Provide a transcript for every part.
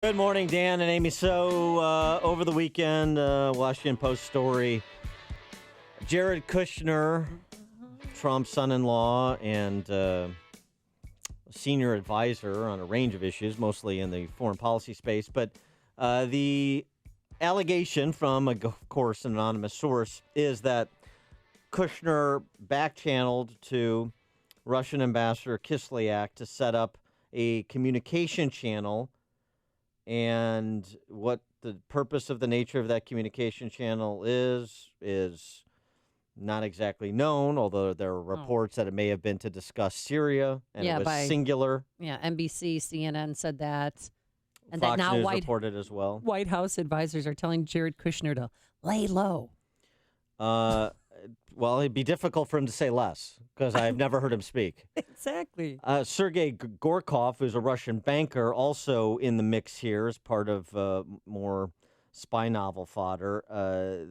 Good morning, Dan and Amy. So, over the weekend, Washington Post story, Jared Kushner, Trump's son-in-law and senior advisor on a range of issues, mostly in the foreign policy space. But the allegation from, of course, an anonymous source is that Kushner back-channeled to Russian Ambassador Kislyak to set up a communication channel. And what the purpose of the nature of that communication channel is not exactly known, although there are reports that it may have been to discuss Syria, and it was singular. Yeah, NBC, CNN said that. And Fox that now News reported as well. White House advisors are telling Jared Kushner to lay low. Well, it'd be difficult for him to say less, because I've never heard him speak. Exactly. Sergei Gorkov, who's a Russian banker, also in the mix here as part of more spy novel fodder.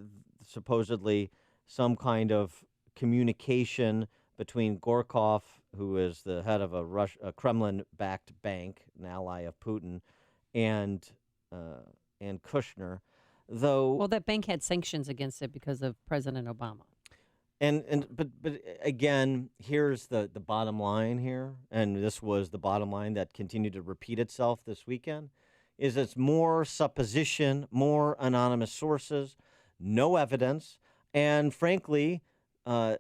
Supposedly some kind of communication between Gorkov, who is the head of a Kremlin-backed bank, an ally of Putin, and Kushner. Well, that bank had sanctions against it because of President Obama. But again, here's the bottom line here, and this was the bottom line that continued to repeat itself this weekend, is it's more supposition, more anonymous sources, no evidence, and frankly, a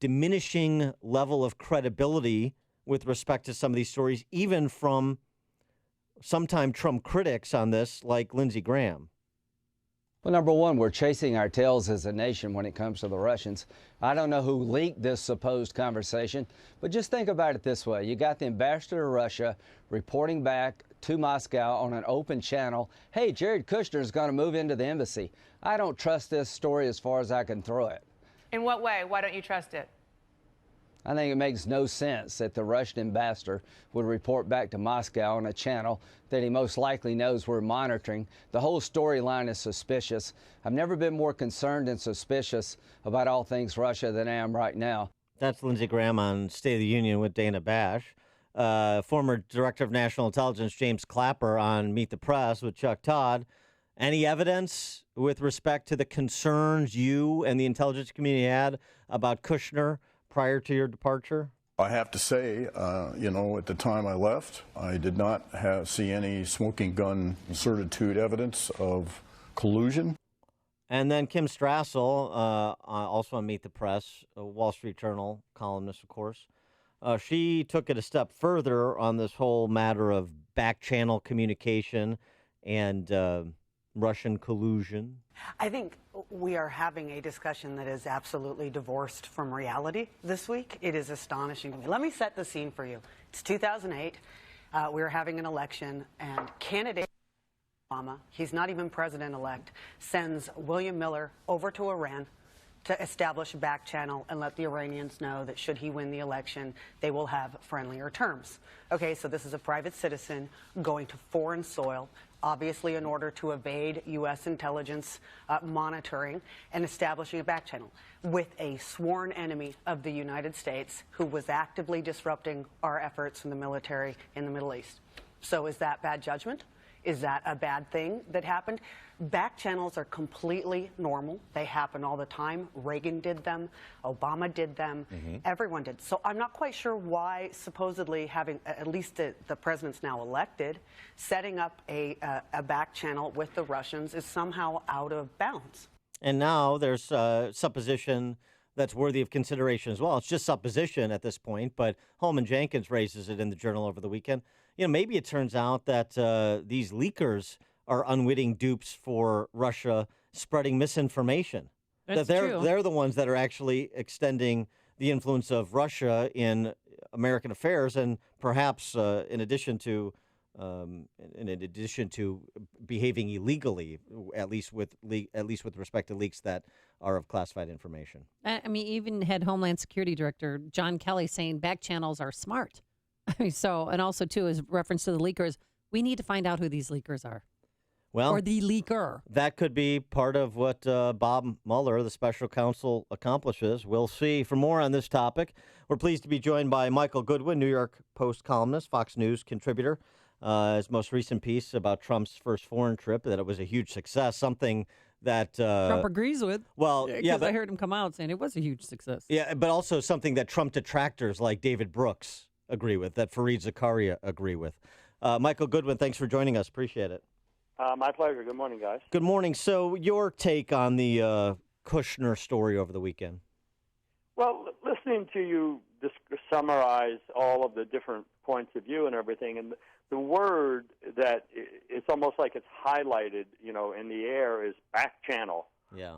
diminishing level of credibility with respect to some of these stories, even from sometime Trump critics on this, like Lindsey Graham. Well, number one, we're chasing our tails as a nation when it comes to the Russians. I don't know who leaked this supposed conversation, but just think about it this way. You got the ambassador to Russia reporting back to Moscow on an open channel, hey, Jared Kushner is going to move into the embassy. I don't trust this story as far as I can throw it. In what way? Why don't you trust it? I think it makes no sense that the Russian ambassador would report back to Moscow on a channel that he most likely knows we're monitoring. The whole storyline is suspicious. I've never been more concerned and suspicious about all things Russia than I am right now. That's Lindsey Graham on State of the Union with Dana Bash. Former Director of National Intelligence James Clapper on Meet the Press with Chuck Todd. Any evidence with respect to the concerns you and the intelligence community had about Kushner prior to your departure? I have to say, at the time I left, I did not see any smoking gun certitude evidence of collusion. And then Kim Strassel, also on Meet the Press, a Wall Street Journal columnist, of course. She took it a step further on this whole matter of back-channel communication and Russian collusion. I think we are having a discussion that is absolutely divorced from reality this week. It is astonishing to me. Let me set the scene for you. It's 2008. We were having an election, and candidate Obama, he's not even president-elect, sends William Miller over to Iran to establish a back channel and let the Iranians know that should he win the election, they will have friendlier terms. Okay, so this is a private citizen going to foreign soil, obviously in order to evade U.S. intelligence monitoring and establishing a back channel with a sworn enemy of the United States who was actively disrupting our efforts in the military in the Middle East. So is that bad judgment? Is that a bad thing that happened? Back channels are completely normal. They happen all the time. Reagan did them. Obama did them. Everyone did. So I'm not quite sure why supposedly having, at least the president's now elected, setting up a back channel with the Russians is somehow out of bounds. And now there's supposition that's worthy of consideration as well. It's just supposition at this point, but Holman Jenkins raises it in the Journal over the weekend. Maybe it turns out that these leakers are unwitting dupes for Russia spreading misinformation. That's that true. They're the ones that are actually extending the influence of Russia in American affairs, and perhaps in addition to behaving illegally, at least with respect to leaks that are of classified information. I mean, even had Homeland Security Director John Kelly saying back channels are smart. I mean, and also too, as reference to the leakers, we need to find out who these leakers are. Well, or the leaker. That could be part of what Bob Mueller, the special counsel, accomplishes. We'll see. For more on this topic, we're pleased to be joined by Michael Goodwin, New York Post columnist, Fox News contributor. his most recent piece about Trump's first foreign trip, that it was a huge success, something that Trump agrees with. well, yeah, Because but I heard him come out saying it was a huge success. yeah, but also something that Trump detractors like David Brooks agree with, that Fareed Zakaria agree with. Michael Goodwin, thanks for joining us. Appreciate it. My pleasure. Good morning, guys. Good morning. So, your take on the Kushner story over the weekend? Well, listening to you summarize all of the different points of view and everything, and the word that it's almost like it's highlighted, in the air is back channel. Yeah.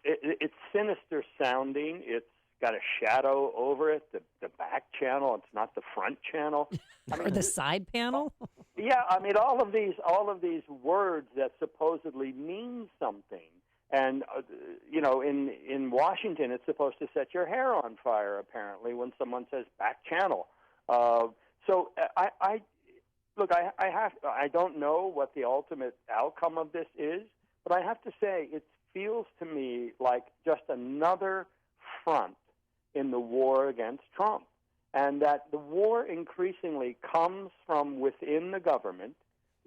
It's sinister sounding. It's got a shadow over it. The back channel. It's not the front channel. Or the side panel? Yeah, I mean all of these words that supposedly mean something. And, in Washington, it's supposed to set your hair on fire, apparently, when someone says back channel. So I don't know what the ultimate outcome of this is, but I have to say it feels to me like just another front in the war against Trump, and that the war increasingly comes from within the government.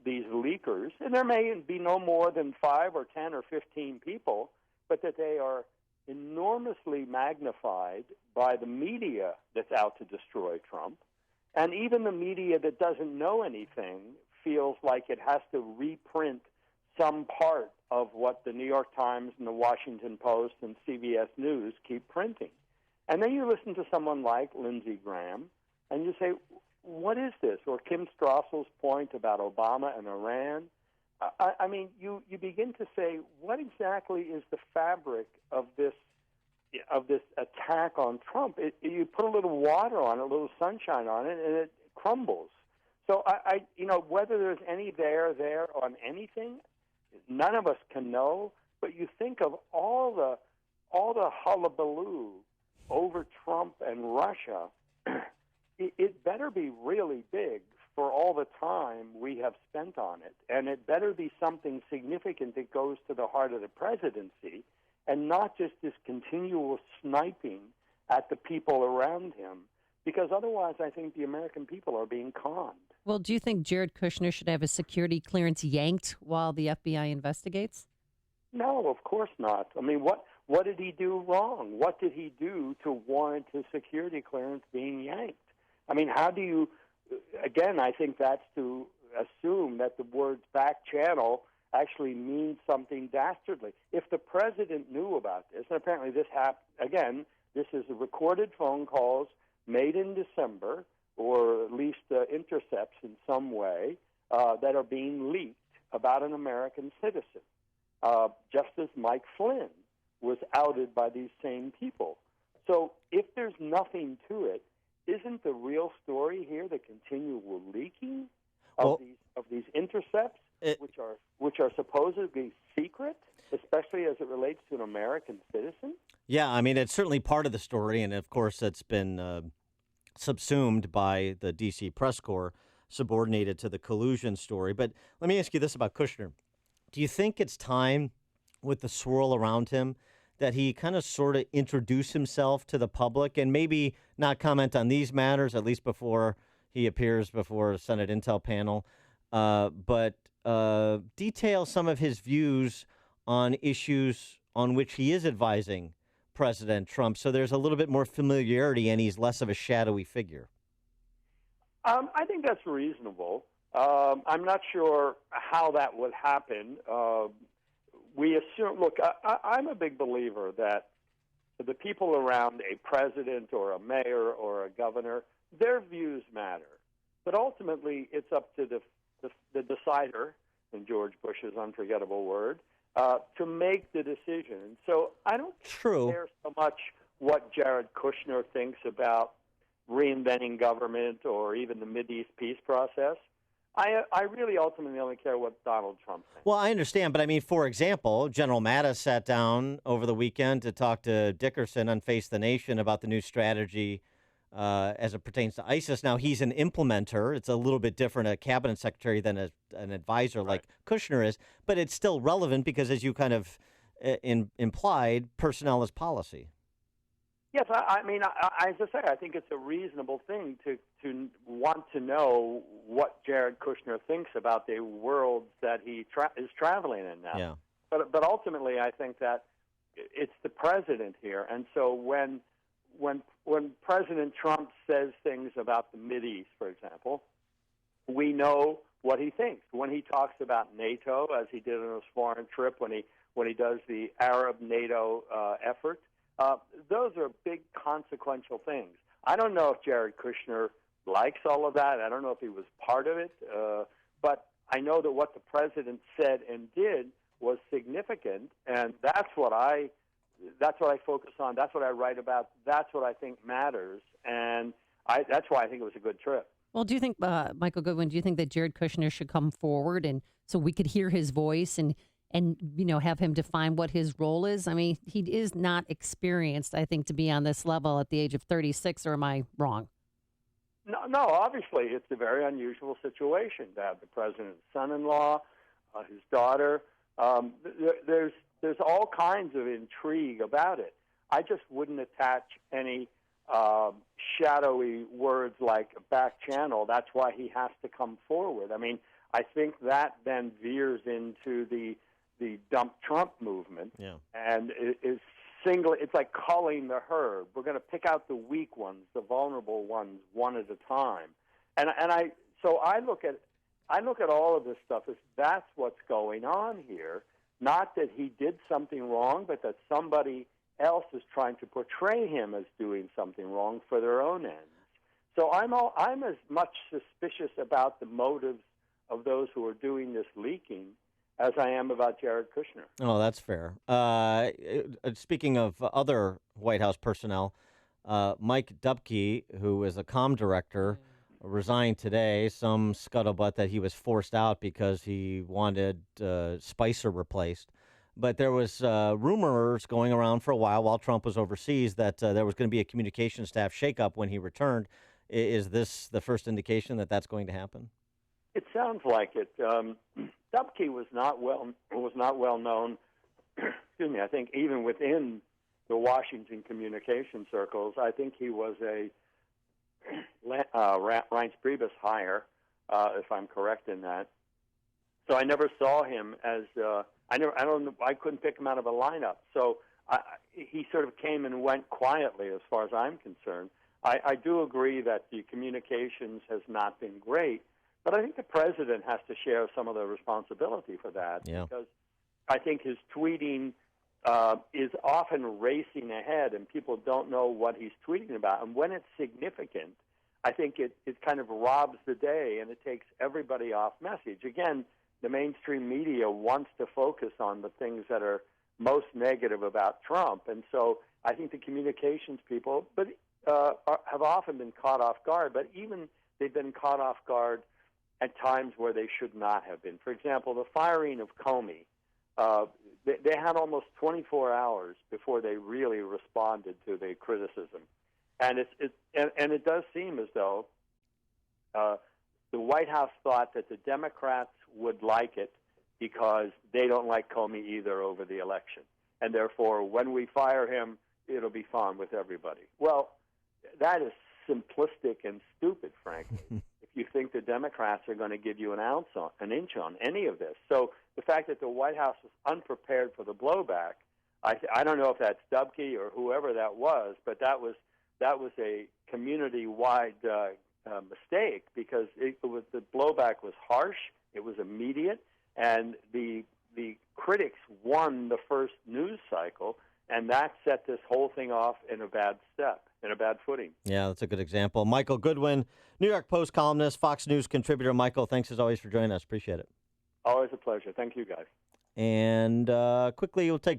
These leakers, and there may be no more than 5 or 10 or 15 people, but that they are enormously magnified by the media that's out to destroy Trump. And even the media that doesn't know anything feels like it has to reprint some part of what the New York Times and the Washington Post and CBS News keep printing. And then you listen to someone like Lindsey Graham, and you say, what is this? Or Kim Strassel's point about Obama and Iran. I mean, you begin to say, what exactly is the fabric of this attack on Trump? You put a little water on it, a little sunshine on it, and it crumbles. So whether there's any there on anything, none of us can know. But you think of all the hullabaloo over Trump and Russia. It better be really big for all the time we have spent on it, and it better be something significant that goes to the heart of the presidency, and not just this continual sniping at the people around him, because otherwise I think the American people are being conned. Well, do you think Jared Kushner should have his security clearance yanked while the FBI investigates? No, of course not. I mean, what did he do wrong? What did he do to warrant his security clearance being yanked? I mean, how do you, again, I think that's to assume that the words back channel actually means something dastardly. If the president knew about this, and apparently this happened, again, this is recorded phone calls made in December, or at least intercepts in some way, that are being leaked about an American citizen, just as Mike Flynn was outed by these same people. So if there's nothing to it, isn't the real story here the continual leaking of these intercepts, which are supposedly secret, especially as it relates to an American citizen? Yeah, I mean, it's certainly part of the story, and of course it's been subsumed by the D.C. press corps, subordinated to the collusion story. But let me ask you this about Kushner. Do you think it's time, with the swirl around him, that he kind of sort of introduce himself to the public and maybe not comment on these matters, at least before he appears before a Senate Intel panel, but detail some of his views on issues on which he is advising President Trump, so there's a little bit more familiarity and he's less of a shadowy figure? I think that's reasonable. I'm not sure how that would happen. We assume, look, I'm a big believer that the people around a president or a mayor or a governor, their views matter. But ultimately, it's up to the decider, in George Bush's unforgettable word, to make the decision. So I don't care so much what Jared Kushner thinks about reinventing government or even the Mideast peace process. I really ultimately only care what Donald Trump thinks. Well, I understand, but I mean, for example, General Mattis sat down over the weekend to talk to Dickerson on Face the Nation about the new strategy as it pertains to ISIS. Now, he's an implementer. It's a little bit different, a cabinet secretary than an advisor like Kushner is, but it's still relevant because, as you kind of implied, personnel is policy. Yes, I mean, as I say, I think it's a reasonable thing to want to know what Jared Kushner thinks about the world that he is traveling in now. Yeah. But ultimately, I think that it's the president here, and so when President Trump says things about the Mideast, for example, we know what he thinks. When he talks about NATO, as he did on his foreign trip, when he does the Arab NATO effort. Those are big consequential things. I don't know if Jared Kushner likes all of that. I don't know if he was part of it. But I know that what the president said and did was significant, and that's what I focus on. That's what I write about. That's what I think matters, and that's why I think it was a good trip. Well, do you think, Michael Goodwin, do you think that Jared Kushner should come forward and so we could hear his voice and have him define what his role is? I mean, he is not experienced, I think, to be on this level at the age of 36, or am I wrong? No, obviously, it's a very unusual situation to have the president's son-in-law, his daughter. There's all kinds of intrigue about it. I just wouldn't attach any shadowy words like back channel. That's why he has to come forward. I mean, I think that then veers into the dump Trump movement, and it's like culling the herd. We're going to pick out the weak ones, the vulnerable ones, one at a time. And I look at all of this stuff as that's what's going on here. Not that he did something wrong, but that somebody else is trying to portray him as doing something wrong for their own ends. So I'm as much suspicious about the motives of those who are doing this leaking as I am about Jared Kushner. Oh, that's fair. Speaking of other White House personnel, Mike Dubke, who is a comm director, resigned today. Some scuttlebutt that he was forced out because he wanted Spicer replaced. But there was rumors going around for a while Trump was overseas that there was going to be a communication staff shakeup when he returned. Is this the first indication that that's going to happen? It sounds like it. Dubke was not well known. Excuse me. I think even within the Washington communication circles, I think he was a Reince Priebus hire, if I'm correct in that. So I never saw him as I couldn't pick him out of a lineup. So he sort of came and went quietly, as far as I'm concerned. I do agree that the communications has not been great. But I think the president has to share some of the responsibility for that, because I think his tweeting is often racing ahead, and people don't know what he's tweeting about. And when it's significant, I think it kind of robs the day, and it takes everybody off message. Again, the mainstream media wants to focus on the things that are most negative about Trump, and so I think the communications people have often been caught off guard, but even they've been caught off guard at times where they should not have been. For example, the firing of Comey, they had almost 24 hours before they really responded to the criticism. And it does seem as though the White House thought that the Democrats would like it because they don't like Comey either over the election. And therefore, when we fire him, it'll be fine with everybody. Well, that is simplistic and stupid, frankly. If you think the Democrats are going to give you an inch on any of this. So the fact that the White House was unprepared for the blowback, I don't know if that's Dubke or whoever that was, but that was a community-wide mistake, because the blowback was harsh, it was immediate, and the critics won the first news cycle, and that set this whole thing off in a bad footing. Yeah, that's a good example. Michael Goodwin, New York Post columnist, Fox News contributor. Michael, thanks as always for joining us. Appreciate it. Always a pleasure. Thank you, guys. And quickly, we'll take